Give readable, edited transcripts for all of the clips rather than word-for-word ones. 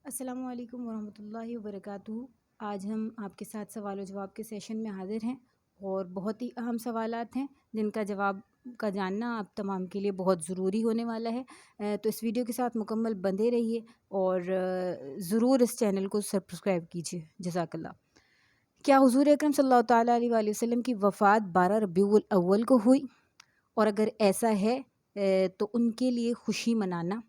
السلام علیکم ورحمۃ اللہ وبرکاتہ۔ آج ہم آپ کے ساتھ سوال و جواب کے سیشن میں حاضر ہیں اور بہت ہی اہم سوالات ہیں جن کا جواب کا جاننا آپ تمام کے لیے بہت ضروری ہونے والا ہے۔ تو اس ویڈیو کے ساتھ مکمل بندے رہیے اور ضرور اس چینل کو سبسکرائب کیجیے۔ جزاک اللہ۔ کیا حضور اکرم صلی اللہ تعالیٰ علیہ وآلہ وسلم کی وفات 12 ربیع الاول کو ہوئی؟ اور اگر ایسا ہے تو ان کے لیے خوشی منانا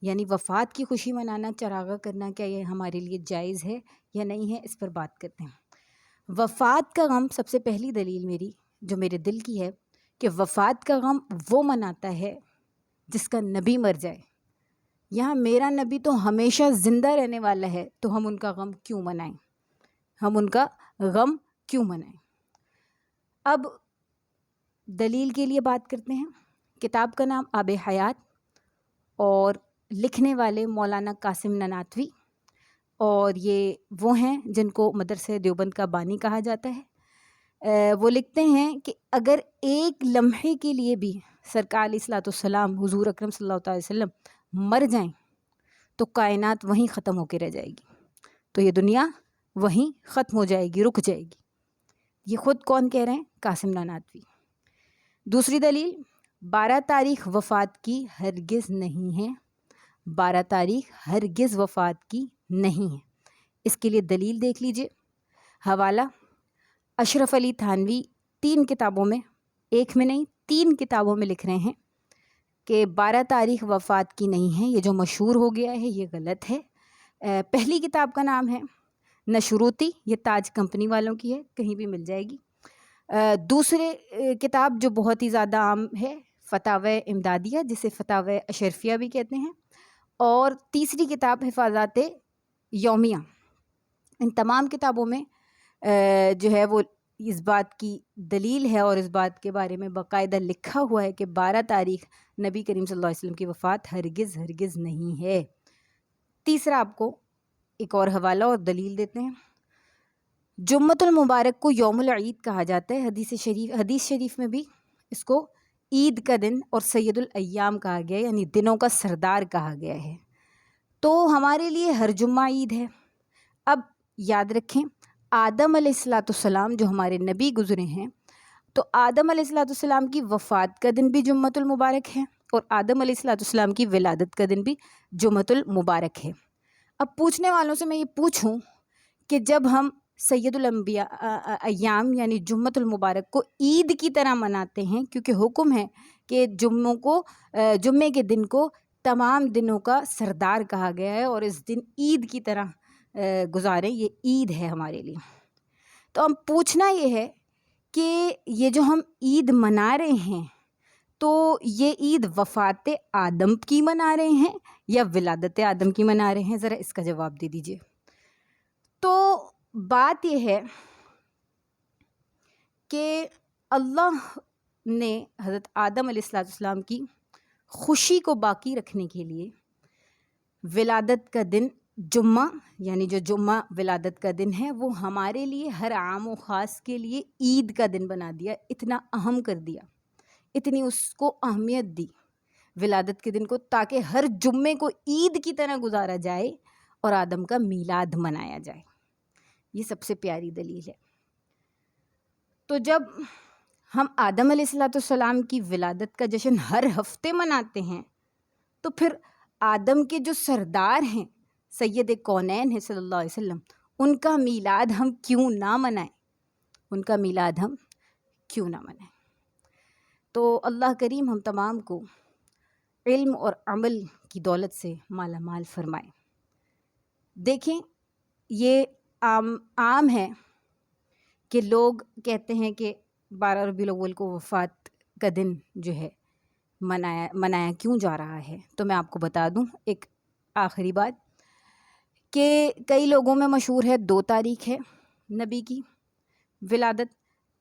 یعنی وفات کی خوشی منانا، چراغاں کرنا، کیا یہ ہمارے لیے جائز ہے یا نہیں ہے؟ اس پر بات کرتے ہیں۔ وفات کا غم، سب سے پہلی دلیل میری جو میرے دل کی ہے کہ وفات کا غم وہ مناتا ہے جس کا نبی مر جائے۔ یہاں میرا نبی تو ہمیشہ زندہ رہنے والا ہے، تو ہم ان کا غم کیوں منائیں؟ اب دلیل کے لیے بات کرتے ہیں۔ کتاب کا نام آب حیات اور لکھنے والے مولانا قاسم نناتوی، اور یہ وہ ہیں جن کو مدرسہ دیوبند کا بانی کہا جاتا ہے۔ وہ لکھتے ہیں کہ اگر ایک لمحے کے لیے بھی سرکار علیہ الصلوۃ والسلام حضور اکرم صلی اللہ علیہ وسلم مر جائیں تو کائنات وہیں ختم ہو کے رہ جائے گی، تو یہ دنیا وہیں ختم ہو جائے گی، رک جائے گی۔ یہ خود کون کہہ رہے ہیں؟ قاسم نناتوی۔ دوسری دلیل، 12 تاریخ وفات کی ہرگز نہیں ہے۔ 12 تاریخ ہرگز وفات کی نہیں ہے۔ اس کے لیے دلیل دیکھ لیجئے۔ حوالہ اشرف علی تھانوی 3 کتابوں میں، ایک میں نہیں 3 کتابوں میں لکھ رہے ہیں کہ 12 تاریخ وفات کی نہیں ہے۔ یہ جو مشہور ہو گیا ہے یہ غلط ہے۔ پہلی کتاب کا نام ہے نشروتی، یہ تاج کمپنی والوں کی ہے، کہیں بھی مل جائے گی۔ دوسرے کتاب جو بہت ہی زیادہ عام ہے، فتاوی امدادیہ، جسے فتاوی اشرفیہ بھی کہتے ہیں، اور تیسری کتاب حفاظات یومیہ۔ ان تمام کتابوں میں جو ہے وہ اس بات کی دلیل ہے اور اس بات کے بارے میں باقاعدہ لکھا ہوا ہے کہ 12 تاریخ نبی کریم صلی اللہ علیہ وسلم کی وفات ہرگز نہیں ہے۔ تیسرا آپ کو ایک اور حوالہ اور دلیل دیتے ہیں۔ جمعۃ المبارک کو یوم العید کہا جاتا ہے۔ حدیث شریف میں بھی اس کو عید کا دن اور سید الایام کہا گیا ہے، یعنی دنوں کا سردار کہا گیا ہے۔ تو ہمارے لیے ہر جمعہ عید ہے۔ اب یاد رکھیں، آدم علیہ الصلوۃ والسلام جو ہمارے نبی گزرے ہیں، تو آدم علیہ الصلوۃ والسلام کی وفات کا دن بھی جمعۃ المبارک ہے اور آدم علیہ الصلوۃ والسلام کی ولادت کا دن بھی جمعۃ المبارک ہے۔ اب پوچھنے والوں سے میں یہ پوچھوں کہ جب ہم سید الانبیاء ایام یعنی جمعۃ المبارک کو عید کی طرح مناتے ہیں، کیونکہ حکم ہے کہ جمعے کے دن کو تمام دنوں کا سردار کہا گیا ہے اور اس دن عید کی طرح گزاریں، یہ عید ہے ہمارے لیے۔ تو ہم پوچھنا یہ ہے کہ یہ جو ہم عید منا رہے ہیں، تو یہ عید وفات آدم کی منا رہے ہیں یا ولادت آدم کی منا رہے ہیں؟ ذرا اس کا جواب دے دیجئے۔ تو بات یہ ہے کہ اللہ نے حضرت آدم علیہ السلام کی خوشی کو باقی رکھنے کے لیے ولادت کا دن جمعہ، یعنی جو جمعہ ولادت کا دن ہے، وہ ہمارے لیے ہر عام و خاص کے لیے عید کا دن بنا دیا، اتنا اہم کر دیا، اتنی اس کو اہمیت دی ولادت کے دن کو، تاکہ ہر جمعے کو عید کی طرح گزارا جائے اور آدم کا میلاد منایا جائے۔ یہ سب سے پیاری دلیل ہے۔ تو جب ہم آدم علیہ السلام کی ولادت کا جشن ہر ہفتے مناتے ہیں، تو پھر آدم کے جو سردار ہیں، سید کونین ہیں صلی اللہ علیہ وسلم، ان کا میلاد ہم کیوں نہ منائیں؟ تو اللہ کریم ہم تمام کو علم اور عمل کی دولت سے مالا مال فرمائے۔ دیکھیں، یہ عام ہے کہ لوگ کہتے ہیں کہ 12 ربیع الاول کو وفات کا دن جو ہے منایا کیوں جا رہا ہے۔ تو میں آپ کو بتا دوں ایک آخری بات کہ کئی لوگوں میں مشہور ہے 2 تاریخ ہے نبی کی ولادت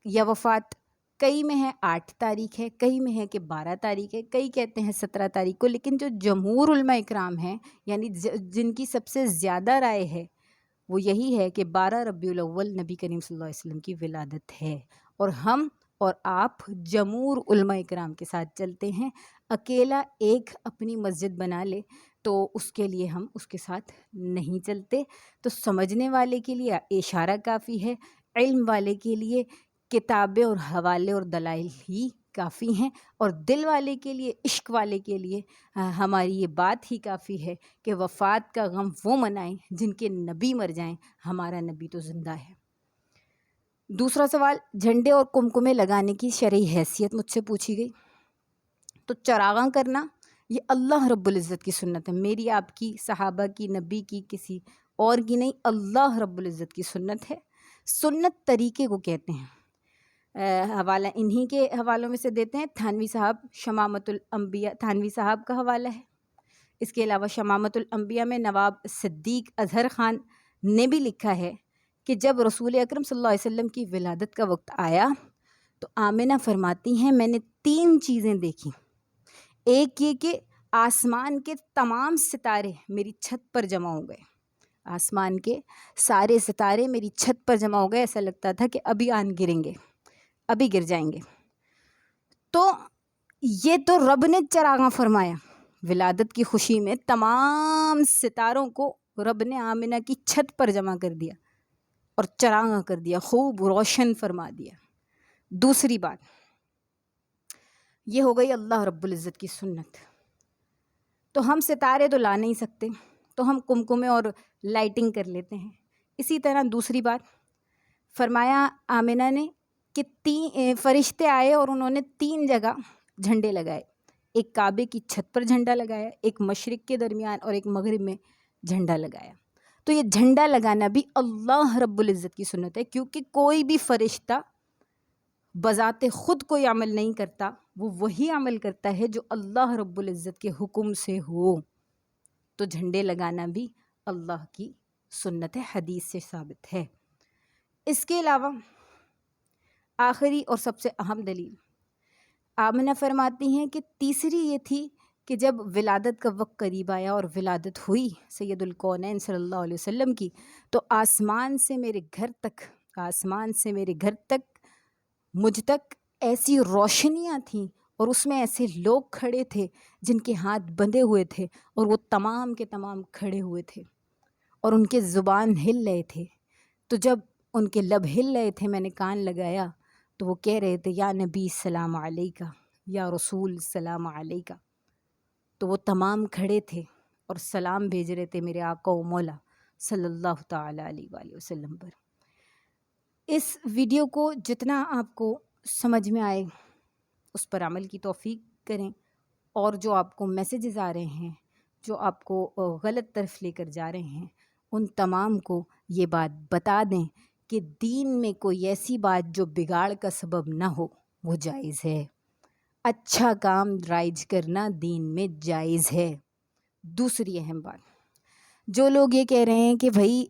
یا وفات، کئی میں ہے 8 تاریخ ہے، کئی میں ہے کہ 12 تاریخ ہے، کئی کہتے ہیں 17 تاریخ کو، لیکن جو جمہور علماء اکرام ہیں، یعنی جن کی سب سے زیادہ رائے ہے، وہ یہی ہے کہ 12 ربیع الاول نبی کریم صلی اللہ علیہ وسلم کی ولادت ہے، اور ہم اور آپ جمہور علماء اکرام کے ساتھ چلتے ہیں۔ اکیلا ایک اپنی مسجد بنا لے، تو اس کے لیے ہم اس کے ساتھ نہیں چلتے۔ تو سمجھنے والے کے لیے اشارہ کافی ہے، علم والے کے لیے کتابیں اور حوالے اور دلائل ہی کافی ہیں، اور دل والے کے لیے، عشق والے کے لیے ہماری یہ بات ہی کافی ہے کہ وفات کا غم وہ منائیں جن کے نبی مر جائیں، ہمارا نبی تو زندہ ہے۔ دوسرا سوال، جھنڈے اور کمکمے لگانے کی شرعی حیثیت مجھ سے پوچھی گئی۔ تو چراغاں کرنا یہ اللہ رب العزت کی سنت ہے، میری، آپ کی، صحابہ کی، نبی کی، کسی اور کی نہیں، اللہ رب العزت کی سنت ہے۔ سنت طریقے کو کہتے ہیں۔ حوالہ انہی کے حوالوں میں سے دیتے ہیں، تھانوی صاحب شمامۃ الانبیاء، تھانوی صاحب کا حوالہ ہے۔ اس کے علاوہ شمامۃ الانبیاء میں نواب صدیق اظہر خان نے بھی لکھا ہے کہ جب رسول اکرم صلی اللہ علیہ وسلم کی ولادت کا وقت آیا تو آمنہ فرماتی ہیں میں نے 3 چیزیں دیکھیں۔ ایک یہ کہ آسمان کے تمام ستارے میری چھت پر جمع ہو گئے، آسمان کے سارے ستارے میری چھت پر جمع ہو گئے، ایسا لگتا تھا کہ ابھی آن گریں گے، ابھی گر جائیں گے۔ تو یہ تو رب نے چراغاں فرمایا، ولادت کی خوشی میں تمام ستاروں کو رب نے آمنہ کی چھت پر جمع کر دیا اور چراغاں کر دیا، خوب روشن فرما دیا۔ دوسری بات یہ ہو گئی اللہ رب العزت کی سنت۔ تو ہم ستارے تو لا نہیں سکتے، تو ہم کمکمے اور لائٹنگ کر لیتے ہیں۔ اسی طرح دوسری بات فرمایا آمنہ نے کہ 3 فرشتے آئے اور انہوں نے 3 جگہ جھنڈے لگائے، ایک کعبے کی چھت پر جھنڈا لگایا، ایک مشرق کے درمیان اور ایک مغرب میں جھنڈا لگایا۔ تو یہ جھنڈا لگانا بھی اللہ رب العزت کی سنت ہے، کیونکہ کوئی بھی فرشتہ بذات خود کوئی عمل نہیں کرتا، وہ وہی عمل کرتا ہے جو اللہ رب العزت کے حکم سے ہو۔ تو جھنڈے لگانا بھی اللہ کی سنت ہے، حدیث سے ثابت ہے۔ اس کے علاوہ آخری اور سب سے اہم دلیل آمنہ فرماتی ہیں کہ تیسری یہ تھی کہ جب ولادت کا وقت قریب آیا اور ولادت ہوئی سید الکونین صلی اللہ علیہ وسلم کی، تو آسمان سے میرے گھر تک مجھ تک ایسی روشنیاں تھیں اور اس میں ایسے لوگ کھڑے تھے جن کے ہاتھ بندھے ہوئے تھے، اور وہ تمام کے تمام کھڑے ہوئے تھے اور ان کے زبان ہل رہے تھے۔ تو جب ان کے لب ہل رہے تھے میں نے کان لگایا تو وہ کہہ رہے تھے یا نبی سلام علیکہ، یا رسول سلام علیکہ۔ تو وہ تمام کھڑے تھے اور سلام بھیج رہے تھے میرے آقا و مولا صلی اللہ تعالیٰ علیہ وآلہ وسلم پر۔ اس ویڈیو کو جتنا آپ کو سمجھ میں آئے اس پر عمل کی توفیق کریں، اور جو آپ کو میسیجز آ رہے ہیں، جو آپ کو غلط طرف لے کر جا رہے ہیں، ان تمام کو یہ بات بتا دیں کہ دین میں کوئی ایسی بات جو بگاڑ کا سبب نہ ہو وہ جائز ہے۔ اچھا کام رائج کرنا دین میں جائز ہے۔ دوسری اہم بات، جو لوگ یہ کہہ رہے ہیں کہ بھائی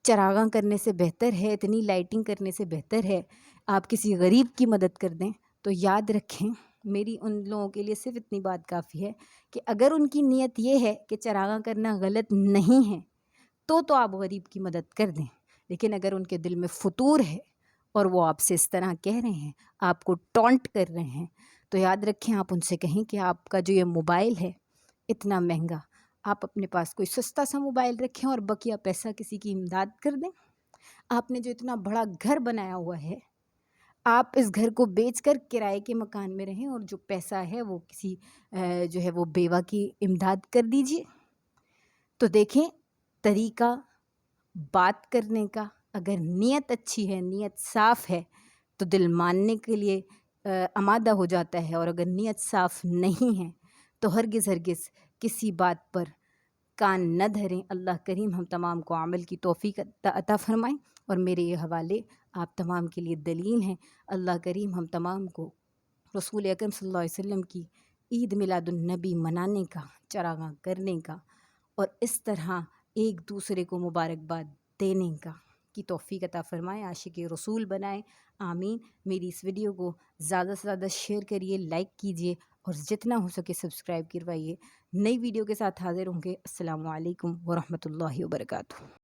چراغاں کرنے سے بہتر ہے، اتنی لائٹنگ کرنے سے بہتر ہے آپ کسی غریب کی مدد کر دیں، تو یاد رکھیں میری ان لوگوں کے لیے صرف اتنی بات کافی ہے کہ اگر ان کی نیت یہ ہے کہ چراغاں کرنا غلط نہیں ہے تو آپ غریب کی مدد کر دیں، لیکن اگر ان کے دل میں فطور ہے اور وہ آپ سے اس طرح کہہ رہے ہیں، آپ کو ٹونٹ کر رہے ہیں، تو یاد رکھیں آپ ان سے کہیں کہ آپ کا جو یہ موبائل ہے اتنا مہنگا، آپ اپنے پاس کوئی سستا سا موبائل رکھیں اور بقیہ پیسہ کسی کی امداد کر دیں۔ آپ نے جو اتنا بڑا گھر بنایا ہوا ہے، آپ اس گھر کو بیچ کر کرائے کے مکان میں رہیں اور جو پیسہ ہے وہ کسی جو ہے وہ بیوہ کی امداد کر دیجئے۔ تو دیکھیں طریقہ بات کرنے کا، اگر نیت اچھی ہے، نیت صاف ہے تو دل ماننے کے لیے آمادہ ہو جاتا ہے، اور اگر نیت صاف نہیں ہے تو ہرگز کسی بات پر کان نہ دھریں۔ اللہ کریم ہم تمام کو عمل کی توفیق عطا فرمائیں، اور میرے یہ حوالے آپ تمام کے لیے دلیل ہیں۔ اللہ کریم ہم تمام کو رسول اکرم صلی اللہ علیہ وسلم کی عید میلاد النبی منانے کا، چراغاں کرنے کا، اور اس طرح ایک دوسرے کو مبارکباد دینے کی توفیق عطا فرمائیں، عاشق رسول بنائیں، آمین۔ میری اس ویڈیو کو زیادہ سے زیادہ شیئر کریے، لائک کیجیے، اور جتنا ہو سکے سبسکرائب کروائیے۔ نئی ویڈیو کے ساتھ حاضر ہوں گے۔ السلام علیکم ورحمۃ اللہ وبرکاتہ۔